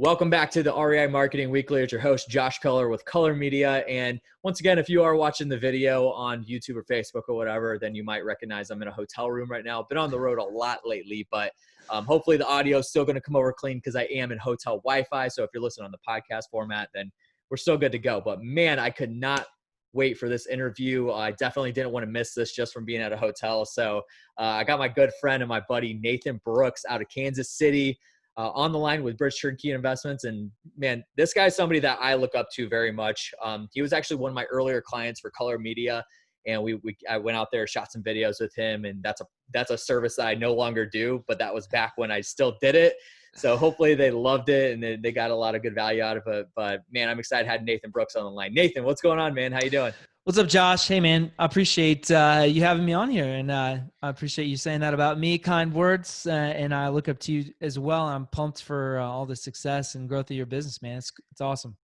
Welcome back to the REI Marketing Weekly. It's your host, Josh Keller with Color Media. And once again, if you are watching the video on YouTube or Facebook or whatever, then you might recognize I'm in a hotel room right now. Been on the road a lot lately, but hopefully the audio is still going to come over clean because I am in hotel Wi-Fi. So if you're listening on the podcast format, then we're still good to go. But man, I could not wait for this interview. I definitely didn't want to miss this just from being at a hotel. So I got my good friend and my buddy, Nathan Brooks, out of Kansas City. On the line with Bridge Turnkey Investments. And man, this guy's somebody that I look up to very much. He was actually one of my earlier clients for Color Media. And I went out there, shot some videos with him. And that's a service that I no longer do, but that was back when I still did it. So hopefully they loved it and they got a lot of good value out of it. But man, I'm excited to have Nathan Brooks on the line. Nathan, what's going on, man? How you doing? What's up, Josh? Hey, man, I appreciate you having me on here, and I appreciate you saying that about me, kind words, and I look up to you as well. I'm pumped for all the success and growth of your business, man. It's awesome.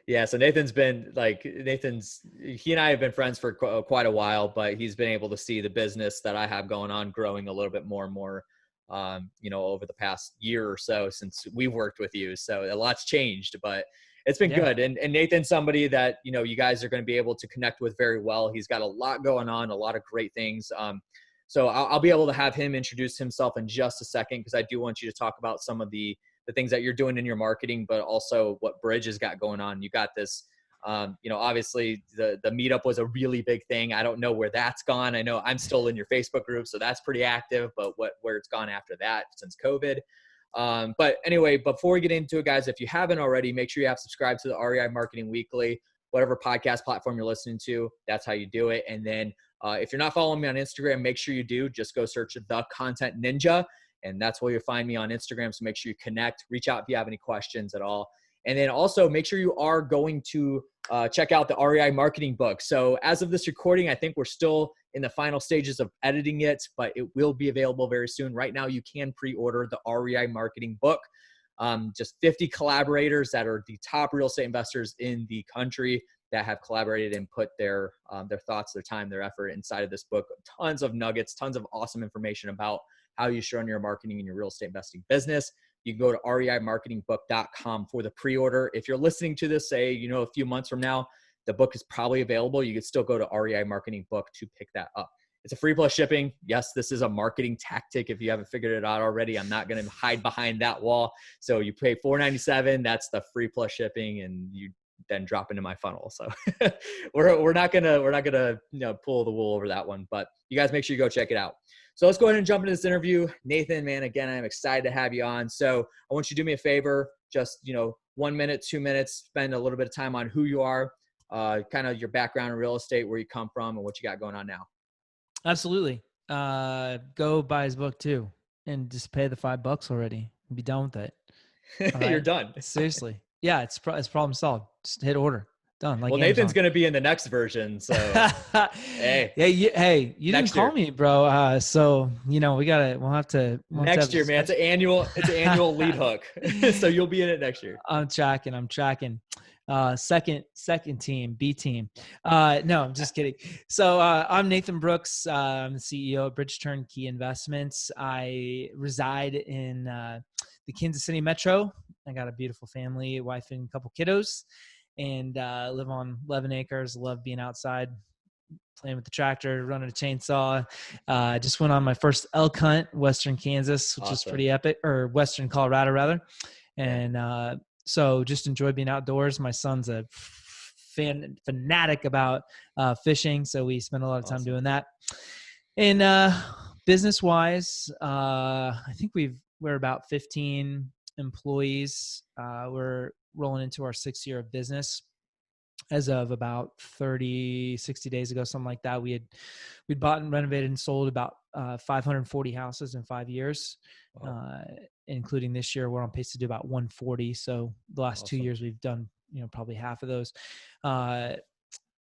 Yeah, so he and I have been friends for quite a while, but he's been able to see the business that I have going on growing a little bit more and more, over the past year or so since we've worked with you. So a lot's changed, but it's been good. And Nathan's somebody that, you guys are going to be able to connect with very well. He's got a lot going on, a lot of great things. So I'll be able to have him introduce himself in just a second, because I do want you to talk about some of the things that you're doing in your marketing, but also what Bridge has got going on. You got this, obviously the meetup was a really big thing. I don't know where that's gone. I know I'm still in your Facebook group, so that's pretty active, but where it's gone after that since COVID. But anyway, before we get into it, guys, if you haven't already, make sure you have subscribed to the REI Marketing Weekly, whatever podcast platform you're listening to, that's how you do it. And then if you're not following me on Instagram, make sure you do. Just go search The Content Ninja, and that's where you'll find me on Instagram. So make sure you connect, reach out if you have any questions at all. And then also make sure you are going to check out the REI Marketing book. So as of this recording, I think we're still in the final stages of editing it, but it will be available very soon. Right now, you can pre-order the REI Marketing book. Just 50 collaborators that are the top real estate investors in the country that have collaborated and put their thoughts, their time, their effort inside of this book. Tons of nuggets, tons of awesome information about how you should run your marketing in your real estate investing business. You can go to reimarketingbook.com for the pre-order. If you're listening to this, say, a few months from now, the book is probably available. You could still go to REI Marketing Book to pick that up. It's a free plus shipping. Yes, this is a marketing tactic. If you haven't figured it out already, I'm not going to hide behind that wall. So you pay $4.97. That's the free plus shipping, and you then drop into my funnel. So we're not gonna pull the wool over that one. But you guys make sure you go check it out. So let's go ahead and jump into this interview. Nathan, man, again, I'm excited to have you on. So I want you to do me a favor, just 1 minute, 2 minutes, spend a little bit of time on who you are, kind of your background in real estate, where you come from, and what you got going on now. Absolutely. Go buy his book too, and just pay the $5 already and be done with it. Right? You're done. Seriously. Yeah, it's problem solved. Just hit order. Done. Like well, Amazon. Nathan's going to be in the next version. So, hey, you didn't call me, bro. So, we'll have to next year, man. It's an annual lead hook. So you'll be in it next year. I'm tracking. Second team, B team. No, I'm just kidding. So I'm Nathan Brooks. I'm the CEO of Bridge Turnkey Investments. I reside in the Kansas City Metro. I got a beautiful family, wife and a couple kiddos, and live on 11 acres. Love being outside, playing with the tractor, running a chainsaw. Just went on my first elk hunt, Western Kansas, which is pretty epic, or Western Colorado rather. And so just enjoy being outdoors. My son's a fanatic about fishing, so we spend a lot of time doing that. And business-wise, I think we're about 15 employees. We're rolling into our 6th year of business. As of about 60 days ago, something like that, we'd bought and renovated and sold about 540 houses in 5 years. Wow. Including this year, we're on pace to do about 140. So the last 2 years we've done, probably half of those. And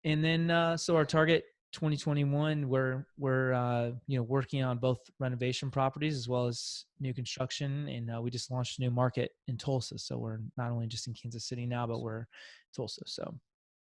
then, so our target 2021, we're working on both renovation properties as well as new construction. And we just launched a new market in Tulsa. So we're not only just in Kansas City now, but we're Tulsa. So.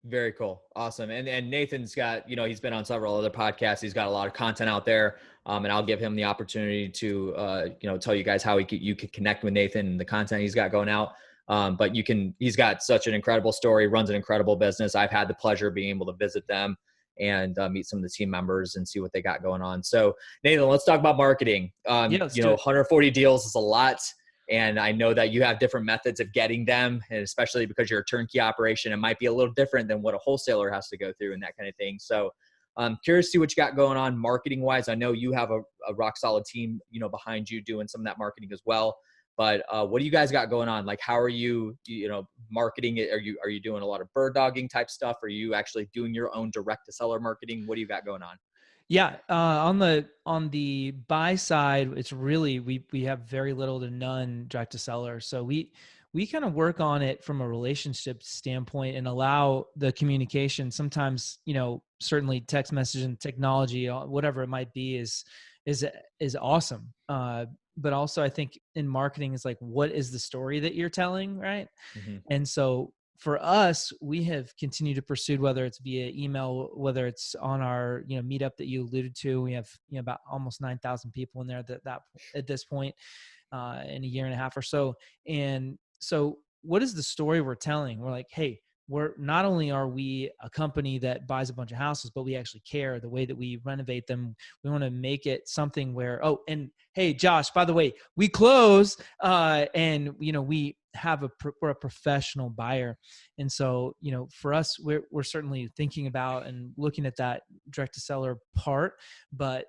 Very cool. Awesome. And Nathan's got, he's been on several other podcasts. He's got a lot of content out there. And I'll give him the opportunity to, tell you guys how you could connect with Nathan and the content he's got going out. But he's got such an incredible story, runs an incredible business. I've had the pleasure of being able to visit them and meet some of the team members and see what they got going on. So Nathan, let's talk about marketing. Yeah, let's do it. 140 deals is a lot. And I know that you have different methods of getting them, and especially because you're a turnkey operation, it might be a little different than what a wholesaler has to go through and that kind of thing. So I'm curious to see what you got going on marketing wise. I know you have a rock solid team, behind you doing some of that marketing as well. But what do you guys got going on? Like, how are you, marketing it? Are you doing a lot of bird dogging type stuff? Are you actually doing your own direct to seller marketing? What do you got going on? Yeah, on the buy side, it's really we have very little to none direct to seller. So we kind of work on it from a relationship standpoint and allow the communication. Sometimes, certainly text messaging technology, whatever it might be, is awesome. But also, I think in marketing is like, what is the story that you're telling, right? Mm-hmm. And so for us, we have continued to pursue, whether it's via email, whether it's on our, meetup that you alluded to. We have, about almost 9,000 people in there that at this point, in a year and a half or so. And so what is the story we're telling? We're like, hey, we're not only are we a company that buys a bunch of houses, but we actually care the way that we renovate them. We want to make it something where, oh, and hey, Josh, by the way, we close, and we have we're a professional buyer. And so, for us, we're certainly thinking about and looking at that direct to seller part, but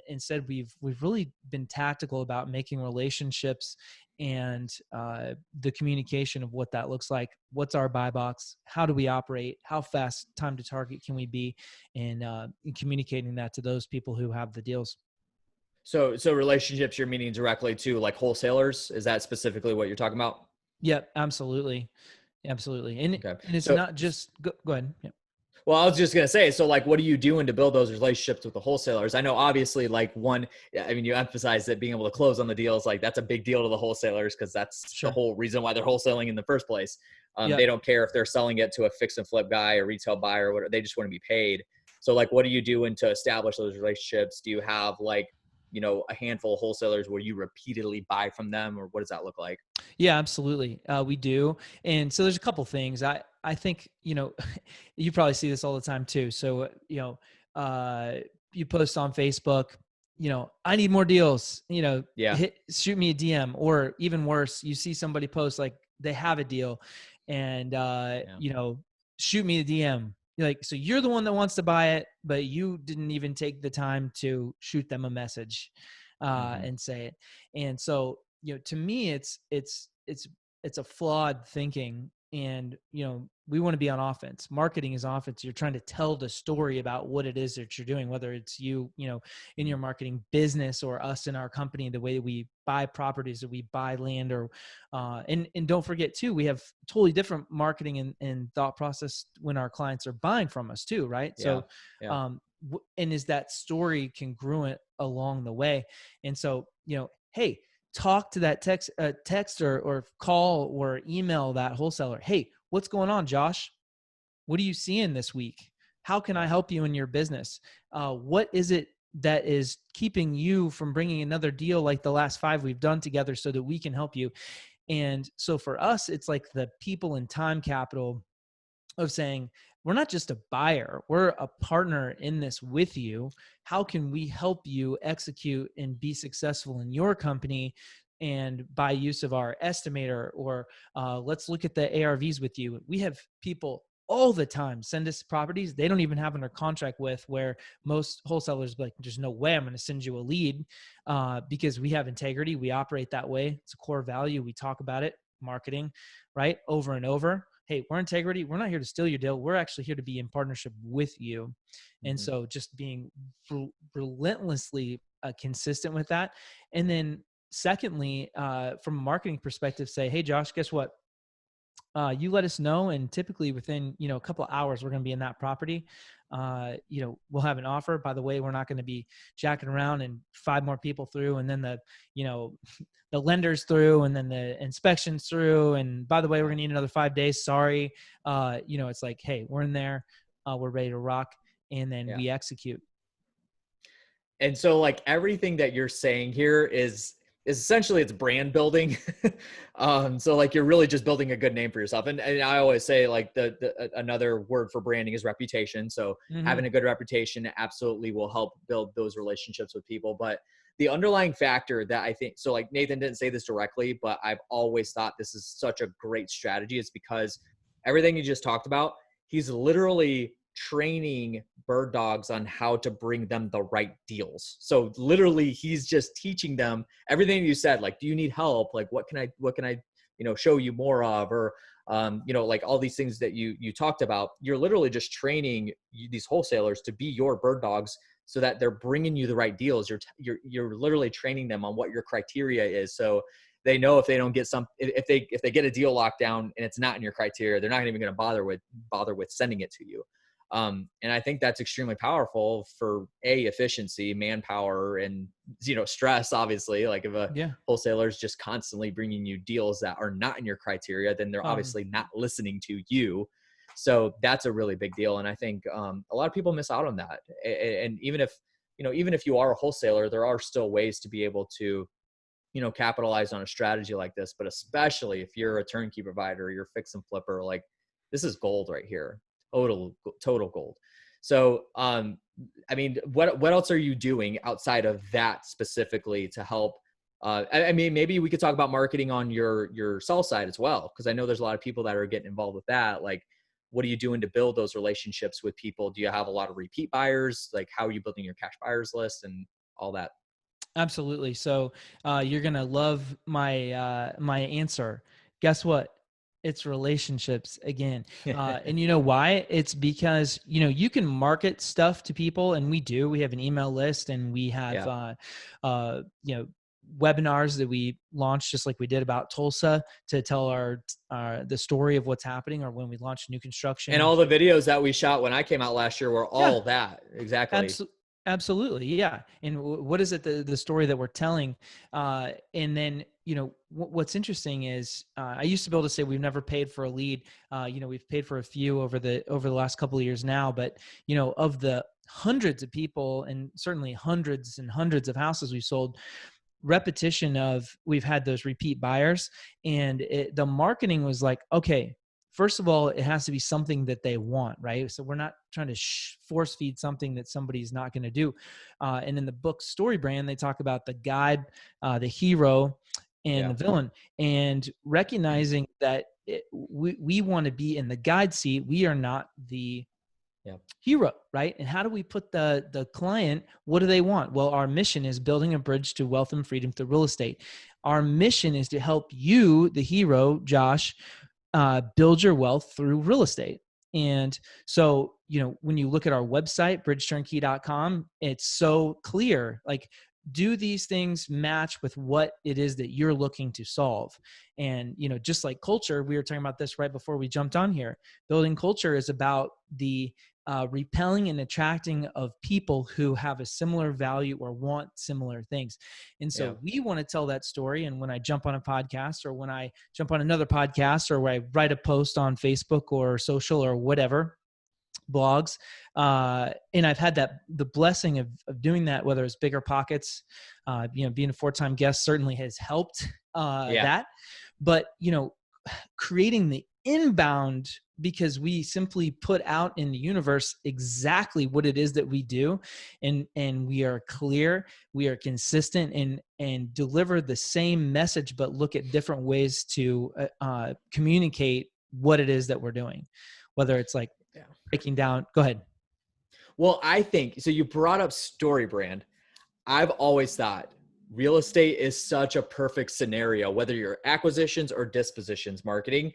instead we've really been tactical about making relationships and the communication of what that looks like. What's our buy box? How do we operate? How fast time to target can we be? And communicating that to those people who have the deals. So relationships, you're meaning directly to like wholesalers. Is that specifically what you're talking about? Yep, absolutely. Absolutely. And Okay. it's So not just go ahead. Yeah. Well, I was just gonna say, so like, what are you doing to build those relationships with the wholesalers? I know, obviously, like you emphasize that being able to close on the deals, like that's a big deal to the wholesalers because that's the Sure. whole reason why they're wholesaling in the first place. They Yep. don't care if they're selling it to a fix and flip guy or retail buyer or whatever. They just want to be paid. So, like, what are you doing to establish those relationships? Do you have like, a handful of wholesalers where you repeatedly buy from them, or what does that look like? Yeah, absolutely. We do. And so there's a couple things. I think, you probably see this all the time too. So, you post on Facebook, I need more deals, Yeah. shoot me a DM, or even worse, you see somebody post like they have a deal and, Yeah. shoot me a DM. You're like, so you're the one that wants to buy it, but you didn't even take the time to shoot them a message, Mm-hmm. and say it. And so, to me, it's a flawed thinking. And, we want to be on offense. Marketing is offense. You're trying to tell the story about what it is that you're doing, whether it's you, in your marketing business, or us in our company, the way that we buy properties, or we buy land, or, and don't forget too, we have totally different marketing and thought process when our clients are buying from us too. Right. Yeah. So, Yeah. and is that story congruent along the way? And so, hey, talk to that text or call or email that wholesaler. Hey, what's going on, Josh? What are you seeing this week? How can I Yeah. help you in your business? What is it that is keeping you from bringing another deal like the last 5 we've done together so that we can help you? And so for us, it's like the people and time capital of saying, we're not just a buyer, we're a partner in this with you. How can we help you execute and be successful in your company? And by use of our estimator, or let's look at the ARVs with you. We have people all the time send us properties they don't even have under contract with, where most wholesalers be like, there's no way I'm going to send you a lead, because we have integrity. We operate that way. It's a core value. We talk about it, marketing, right? Over and over. Hey, we're integrity. We're not here to steal your deal. We're actually here to be in partnership with you. And Mm-hmm. so just being relentlessly consistent with that. And then secondly, from a marketing perspective, say, hey, Josh, guess what? You let us know, and typically within a couple of hours we're going to be in that property. We'll have an offer. By the way, we're not going to be jacking around and 5 more people through, and then the the lenders through, and then the inspections through, and by the way, we're Yeah. going to need another 5 days. Sorry. It's like, hey, we're in there, we're ready to rock, and then Yeah. we execute. And so like everything that you're saying here is is essentially it's brand building. So like you're really just building a good name for yourself. And I always say like another word for branding is reputation. So Hmm. having a good reputation absolutely will help build those relationships with people. But the underlying factor that I think, so like Nathan didn't say this directly, but I've always thought this is such a great strategy, is because everything you just talked about, he's literally training bird dogs on how to bring them the right deals. So literally he's just teaching them everything you said, like, do you need help? Like, what can I, show you more of? Or, like all these things that you talked about, you're literally just training these wholesalers to be your bird dogs so that they're bringing you the right deals. You're literally training them on what your criteria is. So they know if they don't get if they get a deal locked down and it's not in your criteria, they're not even going to bother with sending it to you. And I think that's extremely powerful for efficiency, manpower, and, stress, obviously. Like if a Yeah. wholesaler is just constantly bringing you deals that are not in your criteria, then they're obviously not listening to you. So that's a really big deal. And I think a lot of people miss out on that. And even if you are a wholesaler, there are still ways to be able to, capitalize on a strategy like this. But especially if you're a turnkey provider, you're fix and flipper, like this is gold right here. Total gold. So, I mean, what else are you doing outside of that specifically to help? I mean, maybe we could talk about marketing on your sell side as well, because I know there's a lot of people that are getting involved with that. Like, what are you doing to build those relationships with people? Do you have a lot of repeat buyers? Like, how are you building your cash buyers list and all that? Absolutely. So you're gonna love my answer. Guess what? It's relationships again. And you know why? It's because you can market stuff to people, and we do. We have an email list, and we have Yeah. webinars that we launched, just like we did about Tulsa, to tell the story of what's happening, or when we launch new And construction. all the videos that we shot when I came out last year were Yeah. all that. Exactly. Absolutely, yeah. And what is it, the story that we're telling? And then what's interesting is I used to be able to say we've never paid for a lead. We've paid for a few over the last couple of years now, but of the hundreds of people and certainly hundreds and hundreds of houses we've sold, repetition of we've had those repeat buyers, and the marketing was like, okay, first of all, it has to be something that they want, right? So we're not trying to force feed something that somebody's not going to do. And in the book Story Brand, they talk about the guide, the hero, and Yeah. the villain, and recognizing that we want to be in the guide seat. We are not the Yeah. hero, right? And how do we put the client, what do they want? Well, our mission is building a bridge to wealth and freedom through real estate. Our mission is to help you, the hero, Josh, build your wealth through real estate. And so, when you look at our website, bridgeturnkey.com, it's so clear, like, do these things match with what it is that you're looking to solve? And, just like culture, we were talking about this right before we jumped on here. Building culture is about the repelling and attracting of people who have a similar value or want similar things. And Yeah. so we want to tell that story. And when I jump on a podcast, or when I jump on another podcast, or when I write a post on Facebook or social or whatever, blogs, and I've had the blessing of doing that, whether it's Bigger Pockets, being a 4-time guest certainly has helped Yeah. that. But creating the inbound, because we simply put out in the universe exactly what it is that we do, and we are clear, we are consistent, and deliver the same message, but look at different ways to communicate what it is that we're doing, whether it's like Yeah. breaking down. Go ahead. Well, I think so. You brought up Story Brand. I've always thought real estate is such a perfect scenario, whether you're acquisitions or dispositions marketing.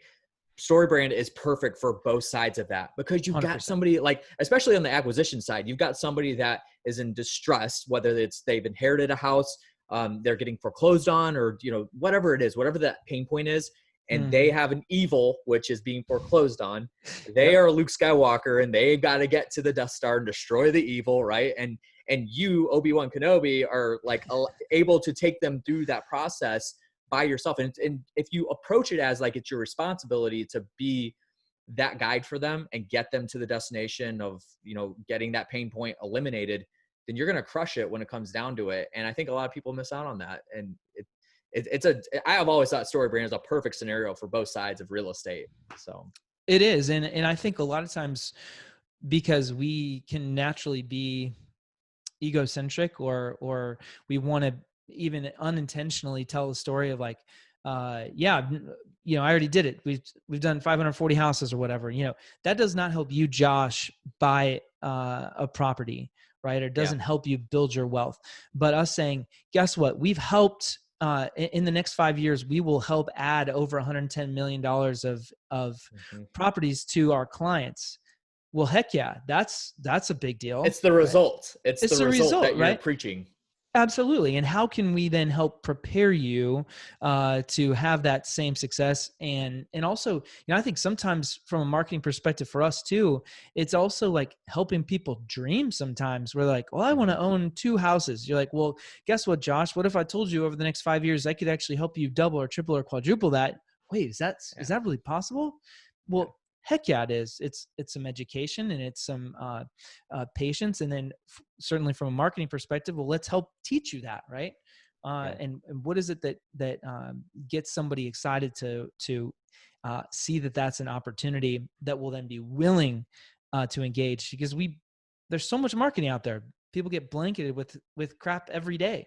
Story Brand is perfect for both sides of that, because you've got 100%. somebody, like, especially on the acquisition side, you've got somebody that is in distress, whether it's they've inherited a house, they're getting foreclosed on, or, whatever it is, whatever that pain point is. And they Hmm. have an evil, which is being foreclosed on. They Yep. are Luke Skywalker, and they got to get to the Death Star and destroy the evil. Right. And you, Obi-Wan Kenobi, are like able to take them through that process by yourself. And if you approach it as like it's your responsibility to be that guide for them and get them to the destination of, getting that pain point eliminated, then you're going to crush it when it comes down to it. And I think a lot of people miss out on that. And I have always thought StoryBrand is a perfect scenario for both sides of real estate. So it is. And I think a lot of times, because we can naturally be egocentric, or we want to even unintentionally tell a story of like, yeah, I already did it. We've done 540 houses or whatever. That does not help you, Josh, buy a property, right? Or yeah, doesn't help you build your wealth. But us saying, guess what? We've helped. In the next 5 years, we will help add over $110 million of hmm properties to our clients. Well, heck yeah, that's a big deal, it's the right? result. It's It's the the result result, that you're right? preaching. Absolutely. And how can we then help prepare you to have that same success? And also, I think sometimes from a marketing perspective for us too, it's also like helping people dream sometimes. We're like, well, I want hmm to own 2 houses. You're like, well, guess what, Josh? What if I told you over the next 5 years, I could actually help you double or triple or quadruple that? Wait, is Yeah, that really possible? yeah, Well, heck yeah, it is. It's some education, and it's some patience, and then certainly from a marketing perspective, well, let's help teach you that, right? yeah, And what is it that gets somebody excited to see that that's an opportunity that will then be willing to engage? Because there's so much marketing out there. People get blanketed with crap every day,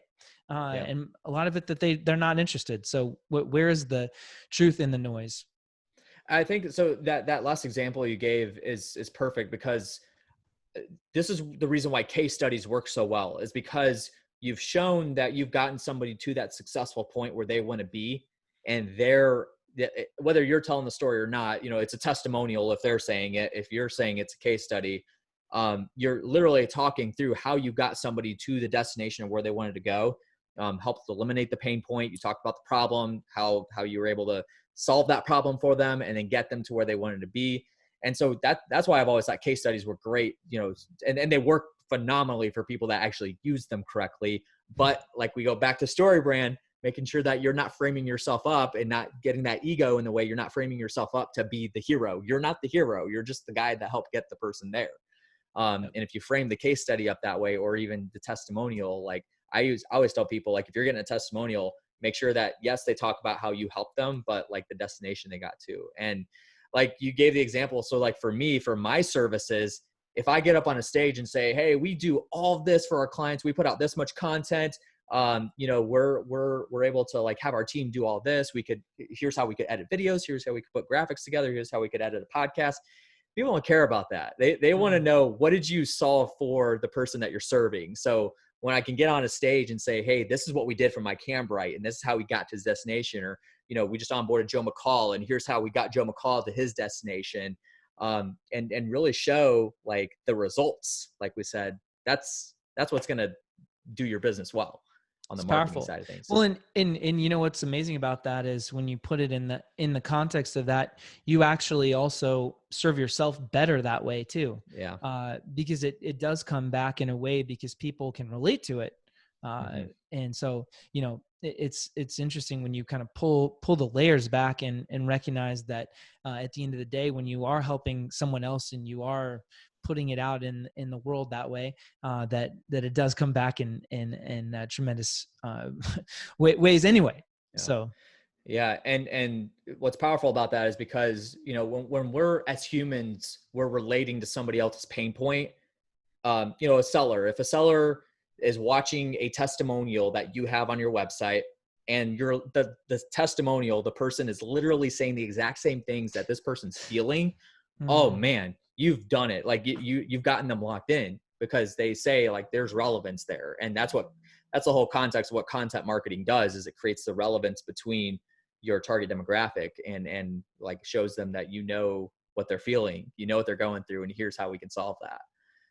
yeah. and a lot of it that they're not interested. So where is the truth in the noise? I think so. That last example you gave is perfect, because this is the reason why case studies work so well, is because you've shown that you've gotten somebody to that successful point where they want to be, and whether you're telling the story or not, it's a testimonial if they're saying it. If you're saying it's a case study, you're literally talking through how you got somebody to the destination of where they wanted to go. Helped eliminate the pain point. You talked about the problem, how you were able to solve that problem for them, and then get them to where they wanted to be. And so that's why I've always thought case studies were great, and they work phenomenally for people that actually use them correctly. But like, we go back to StoryBrand, making sure that you're not framing yourself up and not getting that ego in the way. You're not framing yourself up to be the hero. You're not the hero. You're just the guy that helped get the person there. Yep. And if you frame the case study up that way, or even the testimonial, like I always tell people, like, if you're getting a testimonial, make sure that, yes, they talk about how you helped them, but like the destination they got to. And like you gave the example. So like for me, for my services, if I get up on a stage and say, hey, we do all of this for our clients, we put out this much content, we're able to like have our team do all this. Here's how we could edit videos. Here's how we could put graphics together. Here's how we could edit a podcast. People don't care about that. They want to know, what did you solve for the person that you're serving? So when I can get on a stage and say, hey, this is what we did for Mike Hambright, and this is how we got to his destination, or, we just onboarded Joe McCall, and here's how we got Joe McCall to his destination, and really show like the results, like we said, that's what's going to do your business well on the It's marketing powerful. side of things. Well, and what's amazing about that is when you put it in the context of that, you actually also serve yourself better that way too, Yeah. because it does come back in a way because people can relate to it, Mm-hmm. and so it's interesting when you kind of pull the layers back and recognize that at the end of the day, when you are helping someone else and you are putting it out in the world that way, that it does come back in tremendous ways anyway. Yeah. So Yeah, and what's powerful about that is because, when we're, as humans, we're relating to somebody else's pain point. A seller, if a seller is watching a testimonial that you have on your website, and the testimonial, the person is literally saying the exact same things that this person's feeling, oh mm, man, you've done it. Like you've gotten them locked in, because they say like there's relevance there. And that's the whole context of what content marketing does, is it creates the relevance between your target demographic, and like shows them that what they're feeling, what they're going through, and here's how we can solve that.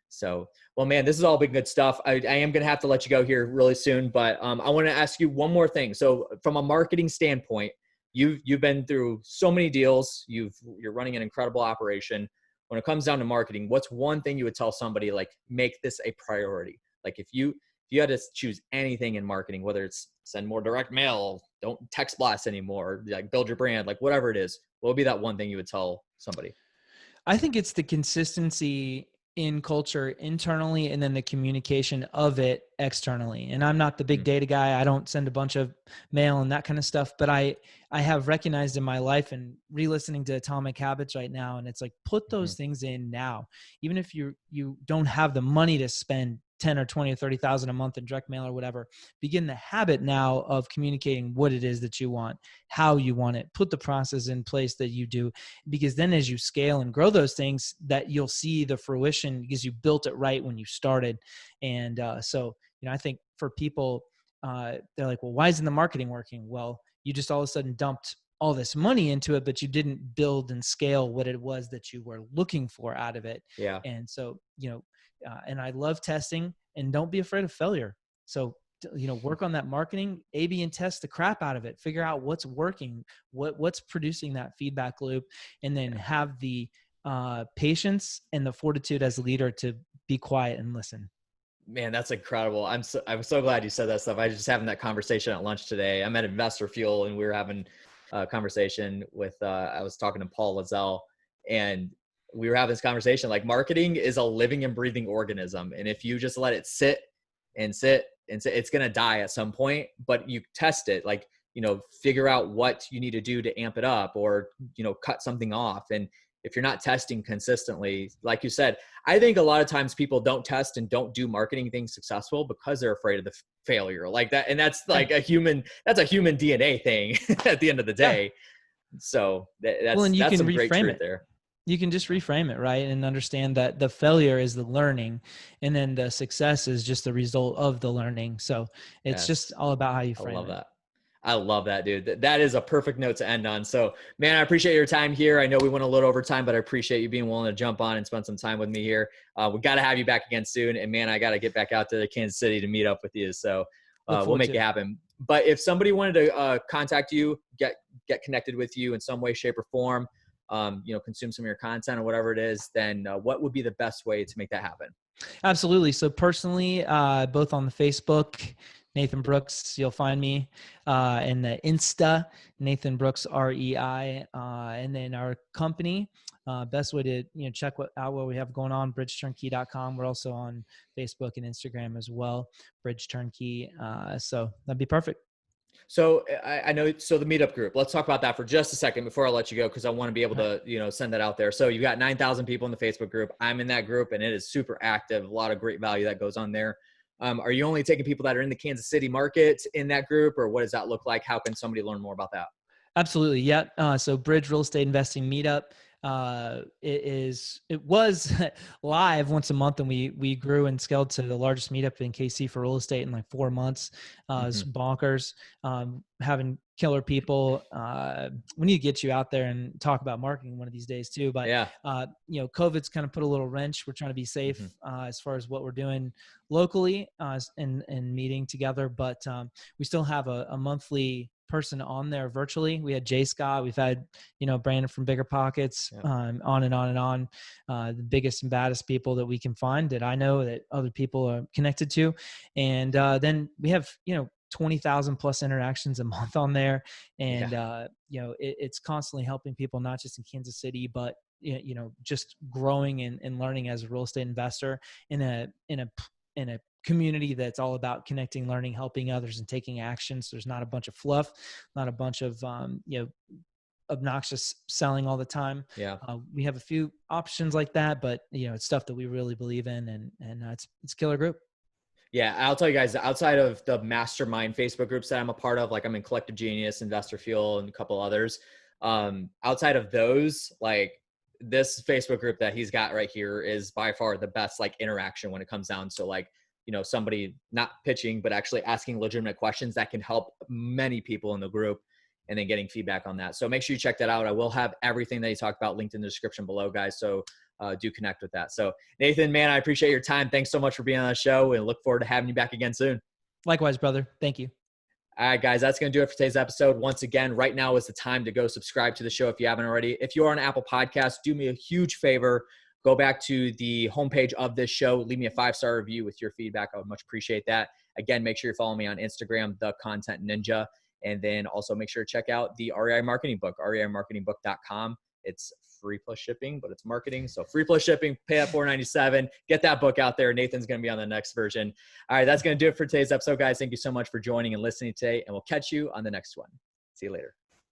So, well, man, this has all been good stuff. I am going to have to let you go here really soon, but I want to ask you one more thing. So from a marketing standpoint, you've been through so many deals, you're running an incredible operation. When it comes down to marketing, what's one thing you would tell somebody, like, make this a priority? Like if you had to choose anything in marketing, whether it's send more direct mail, don't text blast anymore, like build your brand, like whatever it is, what would be that one thing you would tell somebody? I think it's the consistency in culture internally, and then the communication of it externally. And I'm not the big Mhm. data guy. I don't send a bunch of mail and that kind of stuff, but I have recognized in my life and re-listening to Atomic Habits right now. And it's like, put those Mhm. things in now, even if you don't have the money to spend 10 or 20 or 30,000 a month in direct mail or whatever. Begin the habit now of communicating what it is that you want, how you want it, put the process in place that you do, because then as you scale and grow those things, that you'll see the fruition because you built it right when you started. And so, I think for people, they're like, well, why isn't the marketing working? Well, you just all of a sudden dumped all this money into it, but you didn't build and scale what it was that you were looking for out of it. Yeah. And so, and I love testing, and don't be afraid of failure. So, work on that marketing, A/B and test the crap out of it, figure out what's working, what's producing that feedback loop, and then have the patience and the fortitude as a leader to be quiet and listen. Man, that's incredible. I'm so glad you said that stuff. I was just having that conversation at lunch today. I'm at Investor Fuel and we were having a conversation with I was talking to Paul Lazelle, and we were having this conversation like marketing is a living and breathing organism, and if you just let it sit and sit and sit, it's going to die at some point, but you test it, like, figure out what you need to do to amp it up, or, cut something off. And if you're not testing consistently, like you said, I think a lot of times people don't test and don't do marketing things successful because they're afraid of the failure like that. And that's Yeah. like that's a human DNA thing at the end of the Yeah. day. So Well, and you that's can some great reframe truth it. there. You can just Yeah. reframe it, right? And understand that the failure is the learning, and then the success is just the result of the learning. So it's just Yes. all about how you I frame love it. that. I love that, dude. That is a perfect note to end on. So, man, I appreciate your time here. I know we went a little over time, but I appreciate you being willing to jump on and spend some time with me here. We got to have you back again soon. And, man, I got to get back out to Kansas City to meet up with you. So Look we'll forward make to it it. happen. But if somebody wanted to contact you, get connected with you in some way, shape, or form, consume some of your content or whatever it is, then what would be the best way to make that happen? Absolutely. So personally, both on the Facebook, Nathan Brooks, you'll find me, and the Insta, Nathan Brooks REI, and then our company. Best way to check out what we have going on, bridgeturnkey.com. We're also on Facebook and Instagram as well, Bridge Turnkey. So that'd be perfect. So I know, so the meetup group, let's talk about that for just a second before I let you go, because I want to be able All right. to, send that out there. So you've got 9,000 people in the Facebook group. I'm in that group and it is super active. A lot of great value that goes on there. Are you only taking people that are in the Kansas City market in that group, or what does that look like? How can somebody learn more about that? Absolutely. Yeah. So Bridge Real Estate Investing Meetup. It was live once a month, and we grew and scaled to the largest meetup in KC for real estate in like 4 months. It's Hmm. bonkers. Having killer people. We need to get you out there and talk about marketing one of these days too. But Yeah. COVID's kind of put a little wrench. We're trying to be Hmm. safe as far as what we're doing locally and meeting together. But we still have a monthly person on there virtually. We had Jay Scott, we've had Brandon from Bigger Pockets, Yeah. on and on and on. The biggest and baddest people that we can find, that I know, that other people are connected to. And then we have 20,000 plus interactions a month on there. And Yeah. it's constantly helping people, not just in Kansas City, but just growing and learning as a real estate investor in a community that's all about connecting, learning, helping others, and taking action. So there's not a bunch of fluff, not a bunch of obnoxious selling all the time. Yeah. We have a few options like that, but it's stuff that we really believe in, and it's a killer group. Yeah, I'll tell you guys, outside of the mastermind Facebook groups that I'm a part of, like I'm in Collective Genius, Investor Fuel, and a couple others. Outside of those, like this Facebook group that he's got right here is by far the best like interaction when it comes down to like, somebody not pitching, but actually asking legitimate questions that can help many people in the group, and then getting feedback on that. So make sure you check that out. I will have everything that he talked about linked in the description below, guys. So do connect with that. So Nathan, man, I appreciate your time. Thanks so much for being on the show, and look forward to having you back again soon. Likewise, brother. Thank you. All right, guys, that's going to do it for today's episode. Once again, right now is the time to go subscribe to the show if you haven't already. If you're on Apple Podcasts, do me a huge favor. Go back to the homepage of this show. Leave me a 5-star review with your feedback. I would much appreciate that. Again, make sure you're following me on Instagram, The Content Ninja. And then also make sure to check out the REI Marketing Book, reimarketingbook.com. It's free plus shipping, but it's marketing. So free plus shipping, pay at $4.97. Get that book out there. Nathan's going to be on the next version. All right, that's going to do it for today's episode, guys. Thank you so much for joining and listening today, and we'll catch you on the next one. See you later.